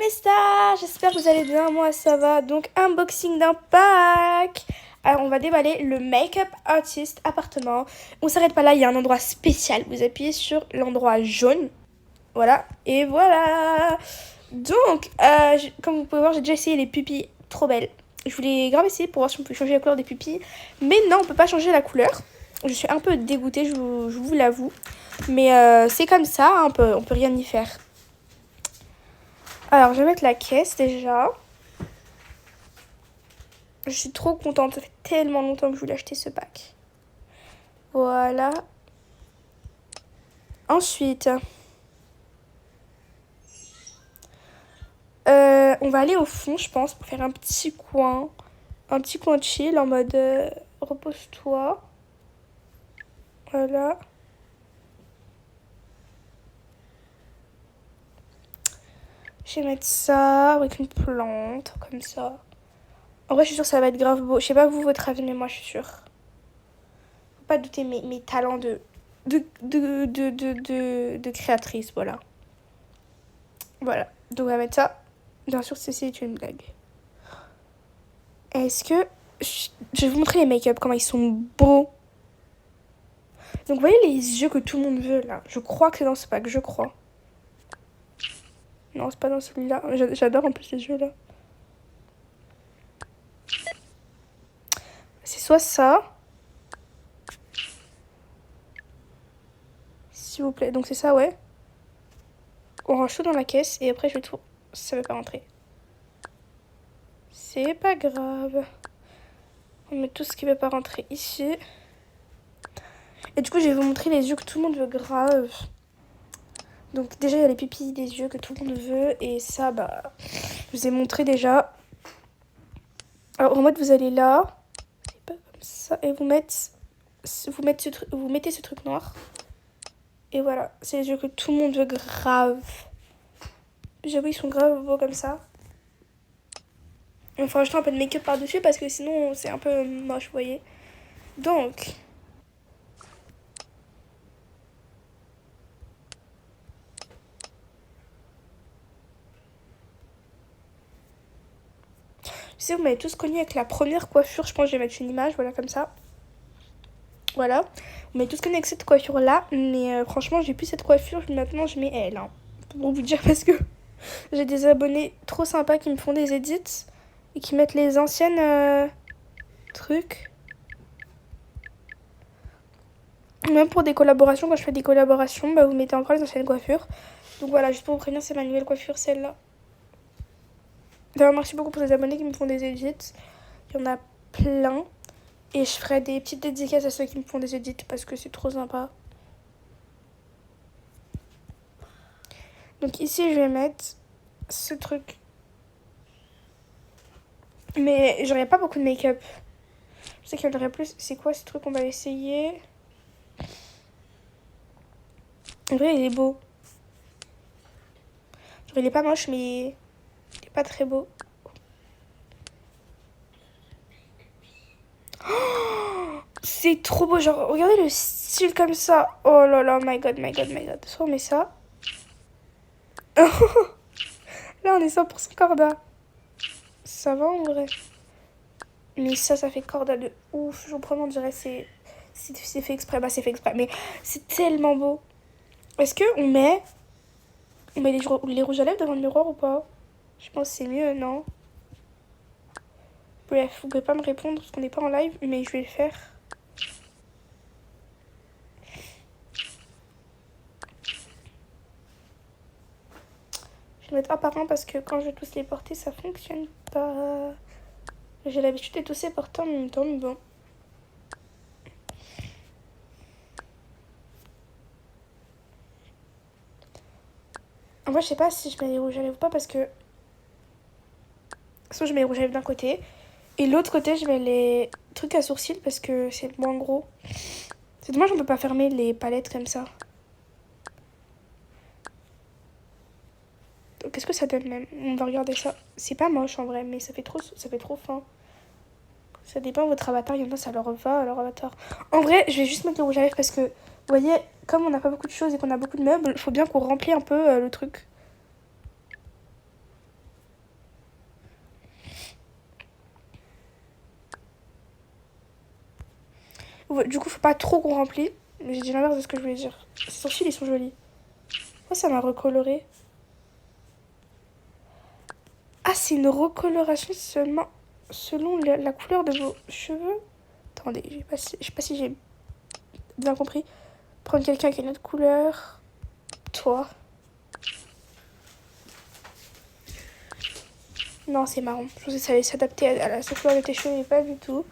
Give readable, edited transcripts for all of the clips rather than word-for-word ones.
les stars, j'espère que vous allez bien, moi ça va. Donc unboxing d'un pack. Alors on va déballer le Make-up Artist appartement. On s'arrête pas là, il y a un endroit spécial. Vous appuyez sur l'endroit jaune. Voilà, et voilà. Donc, comme vous pouvez voir, j'ai déjà essayé les pupilles trop belles. Je voulais grave essayer pour voir si on peut changer la couleur des pupilles. Mais non, on peut pas changer la couleur. Je suis un peu dégoûtée, je vous l'avoue. Mais c'est comme ça, hein, on peut rien y faire. Alors, je vais mettre la caisse déjà. Je suis trop contente. Ça fait tellement longtemps que je voulais acheter ce pack. Voilà. Ensuite, on va aller au fond, je pense, pour faire un petit coin. Un petit coin chill en mode repose-toi. Voilà. Je vais mettre ça avec une plante, comme ça. En vrai, je suis sûre que ça va être grave beau. Je sais pas vous, votre avis, mais moi, je suis sûre. Faut pas douter mes talents de créatrice, voilà. Voilà. Donc, on va mettre ça. Bien sûr, c'est une blague. Est-ce que... Je vais vous montrer les make-up, comment ils sont beaux. Donc, vous voyez les yeux que tout le monde veut, là. Je crois que c'est dans ce pack, je crois. Non, c'est pas dans celui-là. J'adore en plus les yeux, là. C'est soit ça. S'il vous plaît. Donc, c'est ça, ouais. On range tout dans la caisse et après, je vais tout... Ça veut pas rentrer. C'est pas grave. On met tout ce qui veut pas rentrer ici. Et du coup, je vais vous montrer les yeux que tout le monde veut grave. Donc déjà, il y a les pupilles des yeux que tout le monde veut. Et ça, bah, je vous ai montré déjà. Alors, en mode, vous allez là. C'est pas comme ça. Et vous mettez ce truc noir. Et voilà, c'est les yeux que tout le monde veut grave. J'avoue, ils sont grave beaux comme ça. Enfin, je un peu de make-up par-dessus parce que sinon, c'est un peu moche, vous voyez. Donc... Tu sais, vous m'avez tous connu avec la première coiffure. Je pense que je vais mettre une image, voilà, comme ça. Voilà. Vous m'avez tous connu avec cette coiffure-là. Mais franchement, j'ai plus cette coiffure. Maintenant, je mets elle. Hein. Pour vous dire, parce que j'ai des abonnés trop sympas qui me font des edits. Et qui mettent les anciennes trucs. Même pour des collaborations, quand je fais des collaborations, bah, vous mettez encore les anciennes coiffures. Donc voilà, juste pour vous prévenir, c'est ma nouvelle coiffure, celle-là. D'ailleurs, merci beaucoup pour les abonnés qui me font des edits. Il y en a plein. Et je ferai des petites dédicaces à ceux qui me font des edits parce que c'est trop sympa. Donc ici, je vais mettre ce truc. Mais j'aurais pas beaucoup de make-up. Je sais qu'il y en aurait plus. C'est quoi ce truc? On va essayer. En vrai, il est beau. Genre, il est pas moche, mais il est pas très beau. Oh, c'est trop beau. Genre, regardez le style comme ça. Oh là là, my god, my god, my god. Soit on met ça. Là, on est 100% corda. Ça va en vrai. Mais ça fait corda de ouf. Je vous promets, on dirait c'est fait exprès. Bah, c'est fait exprès. Mais c'est tellement beau. Est-ce qu'on met les rouges à lèvres devant le miroir ou pas? Je pense que c'est mieux, non? Bref, vous pouvez pas me répondre parce qu'on n'est pas en live, mais je vais le faire. Je vais le mettre un par un parce que quand je vais tous les porter, ça fonctionne pas. J'ai l'habitude de tous les porter en même temps, mais bon. Moi, je sais pas si je mets les rouges à lèvres ou pas parce que... Soit je mets les rouges à lèvres d'un côté. Et l'autre côté, je mets les trucs à sourcils parce que c'est moins gros. C'est dommage, on peut pas fermer les palettes comme ça. Qu'est-ce que ça donne même? On va regarder ça. C'est pas moche en vrai, mais ça fait trop fin. Ça dépend de votre avatar. Il y en a, ça leur va, leur avatar. En vrai, je vais juste mettre le rouge à lèvres parce que, vous voyez, comme on n'a pas beaucoup de choses et qu'on a beaucoup de meubles, il faut bien qu'on remplisse un peu le truc. Du coup, faut pas trop qu'on remplit. Mais j'ai dit l'inverse de ce que je voulais dire. Ces sourcils, ils sont jolis. Pourquoi ça m'a recoloré? Ah, c'est une recoloration seulement selon la couleur de vos cheveux. Attendez, je sais pas si j'ai bien compris. Prendre quelqu'un qui a une autre couleur. Toi. Non, c'est marrant. Je pensais que ça allait s'adapter à la couleur de tes cheveux, mais pas du tout.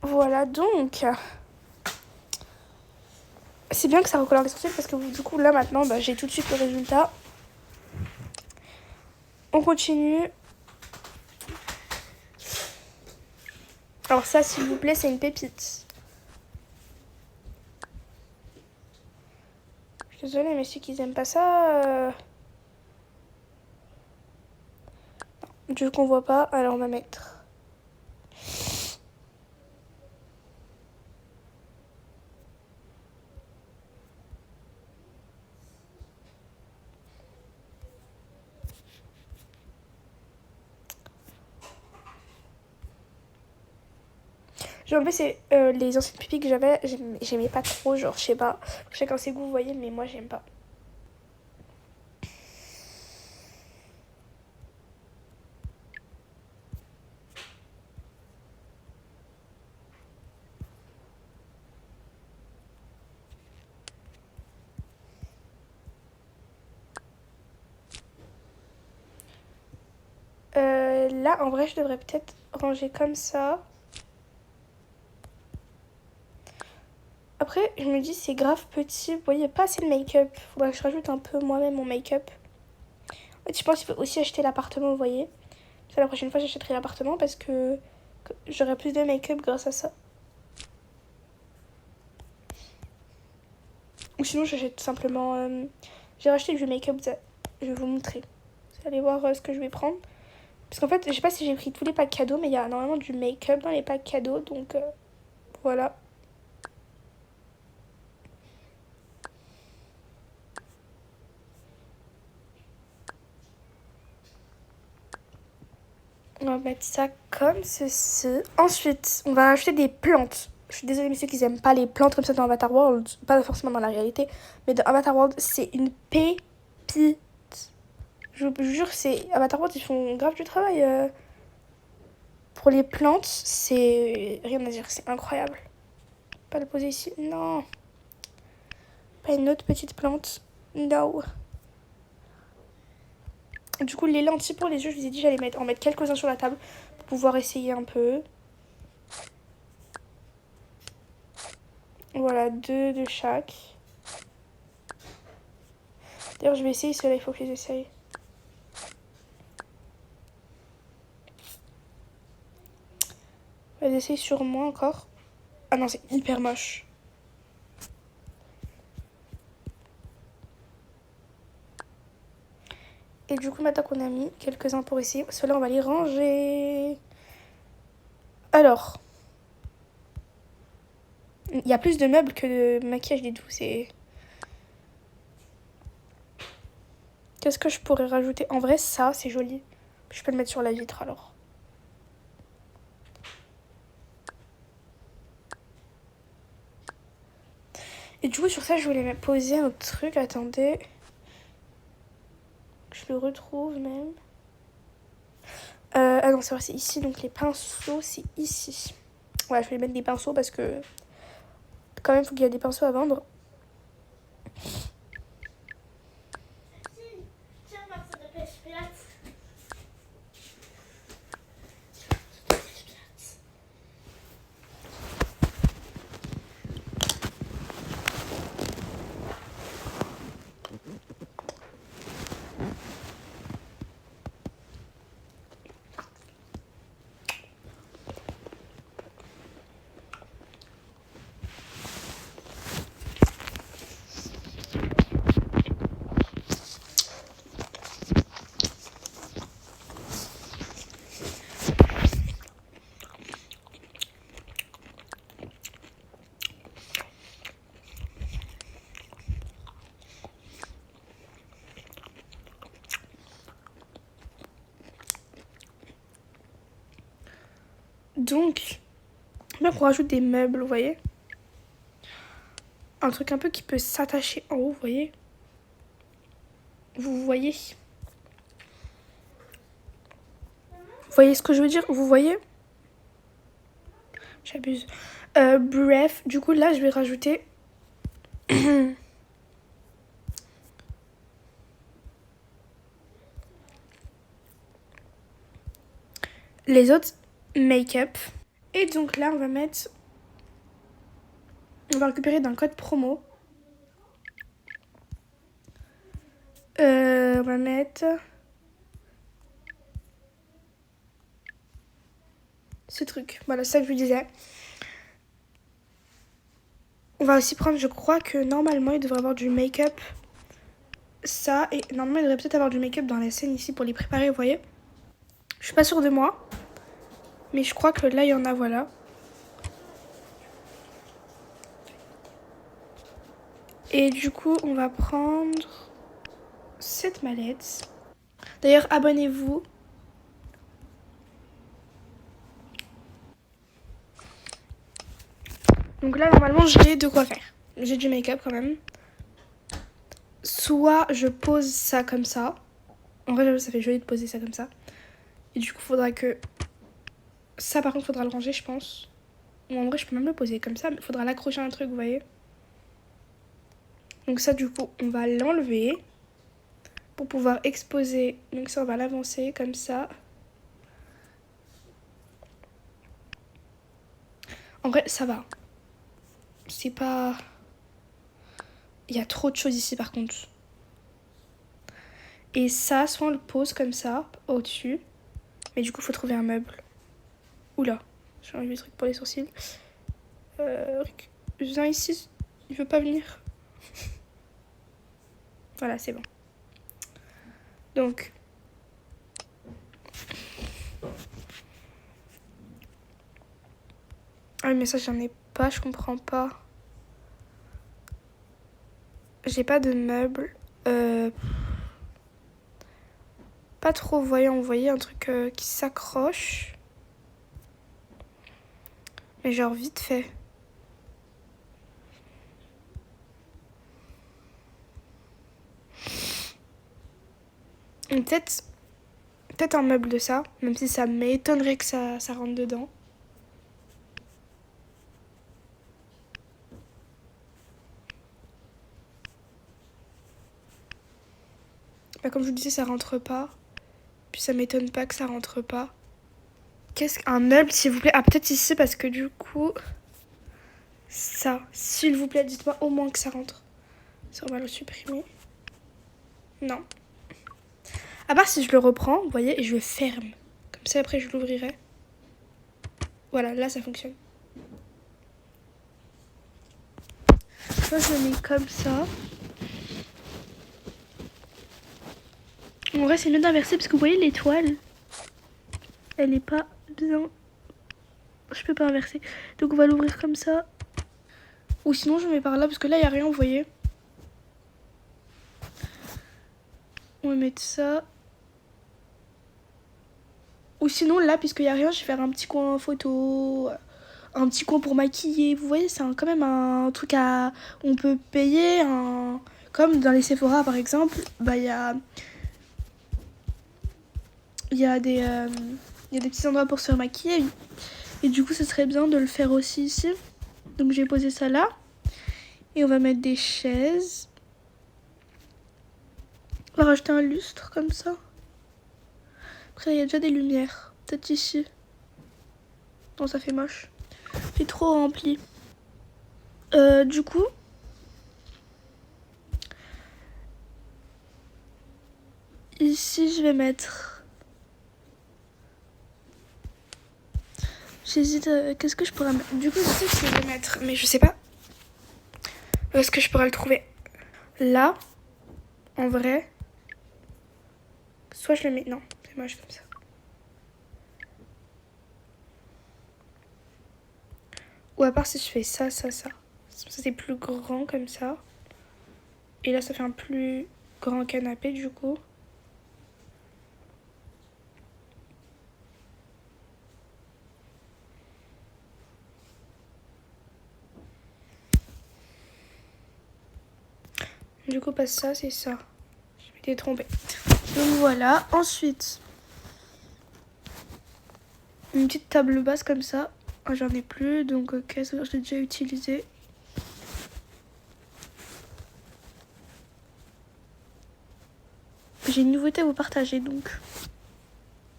Voilà, donc. C'est bien que ça recolore les sourcils parce que du coup, là, maintenant, bah, j'ai tout de suite le résultat. On continue. Alors ça, s'il vous plaît, c'est une pépite. Je suis désolée, mais ceux qui n'aiment pas ça... Du coup, on voit pas, alors on va mettre... J'ai enlevé les anciennes pupilles que j'avais, j'aimais pas trop, genre, je sais pas. Chacun ses goûts, vous voyez, mais moi, j'aime pas. Là, en vrai, je devrais peut-être ranger comme ça. Après, je me dis, c'est grave petit. Vous voyez, pas assez de make-up. Faudrait que je rajoute un peu moi-même mon make-up. En fait, je pense qu'il faut aussi acheter l'appartement, vous voyez. Ça, la prochaine fois, j'achèterai l'appartement parce que j'aurai plus de make-up grâce à ça. Ou sinon, j'achète tout simplement... J'ai racheté du make-up, je vais vous montrer. Vous allez voir ce que je vais prendre. Parce qu'en fait, je sais pas si j'ai pris tous les packs cadeaux, mais il y a normalement du make-up dans les packs cadeaux, donc voilà. On va mettre ça comme ceci. Ensuite, on va acheter des plantes. Je suis désolée, messieurs, qu'ils aiment pas les plantes comme ça dans Avatar World. Pas forcément dans la réalité, mais dans Avatar World, c'est une pépite. Je vous jure, c'est Avatar World, ils font grave du travail. Pour les plantes, c'est rien à dire, c'est incroyable. Pas le poser ici, non. Pas une autre petite plante, no. Du coup, les lentilles pour les yeux, je vous ai dit, j'allais en mettre quelques-uns sur la table pour pouvoir essayer un peu. Voilà, 2 de chaque. D'ailleurs, je vais essayer ceux-là, il faut que je les essaye. Je vais les essayer sur moi encore. Ah non, c'est hyper moche. Et du coup, maintenant qu'on a mis quelques-uns pour essayer, ceux-là, on va les ranger. Alors, il y a plus de meubles que de maquillage et tout, c'est... Qu'est-ce que je pourrais rajouter? En vrai, ça, c'est joli. Je peux le mettre sur la vitre, alors. Et du coup, sur ça, je voulais poser un truc. Attendez. Je le retrouve même. Ah non, c'est vrai, c'est ici. Donc les pinceaux, c'est ici. Ouais, je vais mettre des pinceaux parce que quand même, il faut qu'il y ait des pinceaux à vendre. Donc, Bien qu'on rajoute des meubles, vous voyez. Un truc un peu qui peut s'attacher en haut, vous voyez. Vous voyez. Vous voyez ce que je veux dire? Vous voyez? J'abuse. Bref, du coup là je vais rajouter les autres make-up. Et donc là on va mettre... On va récupérer d'un code promo. On va mettre... ce truc. Voilà, c'est ça que je vous disais. On va aussi prendre, je crois que normalement il devrait avoir du make-up. Ça, et normalement il devrait peut-être avoir du make-up dans la scène ici pour les préparer, vous voyez. Je suis pas sûre de moi. Mais je crois que là il y en a, voilà. Et du coup on va prendre cette mallette. D'ailleurs abonnez-vous. Donc là, normalement, j'ai de quoi faire. J'ai du make-up quand même. Soit je pose ça comme ça. En vrai, j'avoue, ça fait joli de poser ça comme ça. Et du coup, faudra que... Ça, par contre, faudra le ranger, je pense. Ou en vrai, je peux même le poser comme ça, mais faudra l'accrocher à un truc, vous voyez. Donc ça, du coup, on va l'enlever pour pouvoir exposer. Donc ça, on va l'avancer comme ça. En vrai, ça va. C'est pas... Il y a trop de choses ici, par contre. Et ça, soit on le pose comme ça, au-dessus. Mais du coup, faut trouver un meuble. Oula, j'ai enlevé le truc pour les sourcils. Viens ici, il veut pas venir. Voilà, c'est bon. Donc... Ah oui, mais ça, j'en ai pas, je comprends pas. J'ai pas de meubles. Pas trop voyant, vous voyez, un truc qui s'accroche. Mais genre vite fait. Peut-être un meuble de ça, même si ça m'étonnerait que ça rentre dedans. Bah, comme je vous disais, ça rentre pas. Puis ça m'étonne pas que ça rentre pas. Qu'est-ce qu'un meuble, s'il vous plaît? Ah, peut-être ici, parce que du coup... Ça, s'il vous plaît, dites-moi au moins que ça rentre. Ça, on va le supprimer. Non. À part si je le reprends, vous voyez, et je le ferme. Comme ça, après, je l'ouvrirai. Voilà, là, ça fonctionne. Soit je le mets comme ça. En vrai, c'est mieux d'inverser parce que vous voyez l'étoile, elle est pas bien. Je peux pas inverser. Donc on va l'ouvrir comme ça. Ou sinon je mets par là parce que là il n'y a rien, vous voyez. On va mettre ça. Ou sinon là, puisqu'il n'y a rien, je vais faire un petit coin photo. Un petit coin pour maquiller. Vous voyez, c'est quand même un truc à... On peut payer un... Comme dans les Sephora par exemple, bah il y a... Il y a des petits endroits pour se faire maquiller. Et du coup, ce serait bien de le faire aussi ici. Donc j'ai posé ça là. Et on va mettre des chaises. On va rajouter un lustre comme ça. Après, il y a déjà des lumières. Peut-être ici. Non, ça fait moche. C'est trop rempli. Du coup... Ici, je vais mettre... J'hésite, qu'est-ce que je pourrais mettre? Du coup, je sais ce que je vais mettre, mais je sais pas où est-ce que je pourrais le trouver. Là, en vrai, soit je le mets... Non, c'est moche comme ça. Ou à part si je fais ça, ça, ça. Ça, c'est plus grand comme ça. Et là, ça fait un plus grand canapé, du coup. Du coup, pas ça, c'est ça. Je m'étais trompée. Donc voilà. Ensuite, une petite table basse comme ça. Oh, j'en ai plus, donc ok, ça je l'ai déjà utilisé. J'ai une nouveauté à vous partager, donc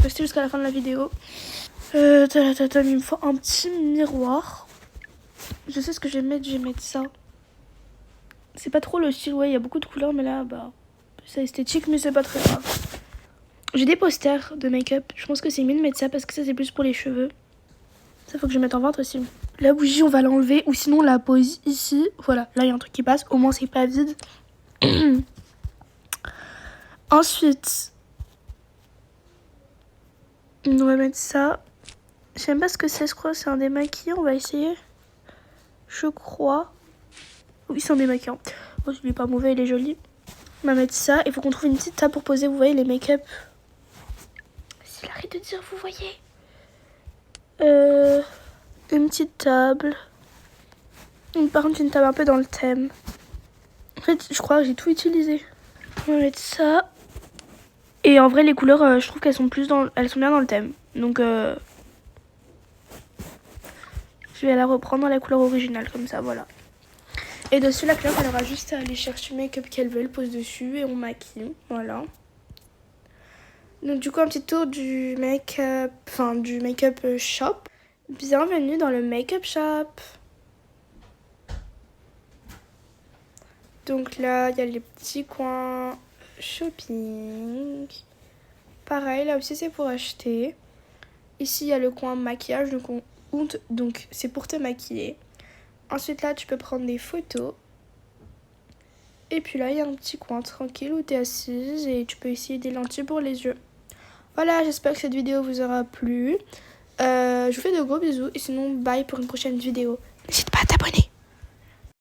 restez jusqu'à la fin de la vidéo. Il me faut un petit miroir. Je sais ce que je vais mettre ça. C'est pas trop le style, ouais, il y a beaucoup de couleurs, mais là, bah, c'est esthétique, mais c'est pas très grave. J'ai des posters de make-up. Je pense que c'est mieux de mettre ça parce que ça, c'est plus pour les cheveux. Ça, faut que je mette en ventre aussi. La bougie, on va l'enlever ou sinon on la pose ici. Voilà, là, il y a un truc qui passe. Au moins, c'est pas vide. Ensuite, on va mettre ça. Je sais même pas ce que c'est, je crois. C'est un démaquillant. On va essayer. Je crois. Oui, c'est un démaquillant. Bon, il est pas mauvais, il est joli. On va mettre ça. Il faut qu'on trouve une petite table pour poser, vous voyez, les make-up. S'il arrête de dire, vous voyez. Une petite table. Par contre, une table un peu dans le thème. En fait, je crois que j'ai tout utilisé. On va mettre ça. Et en vrai, les couleurs, je trouve qu'elles sont elles sont bien dans le thème. Donc, je vais la reprendre dans la couleur originale, comme ça, voilà. Et dessus, la cliente, elle aura juste à aller chercher le make-up qu'elle veut, elle pose dessus et on maquille. Voilà. Donc, du coup, un petit tour du make-up, shop. Bienvenue dans le make-up shop. Donc là, il y a les petits coins shopping. Pareil, là aussi, c'est pour acheter. Ici, il y a le coin maquillage, donc c'est pour te maquiller. Ensuite, là, tu peux prendre des photos. Et puis là, il y a un petit coin tranquille où tu es assise et tu peux essayer des lentilles pour les yeux. Voilà, j'espère que cette vidéo vous aura plu. Je vous fais de gros bisous et sinon, bye pour une prochaine vidéo. N'hésite pas à t'abonner.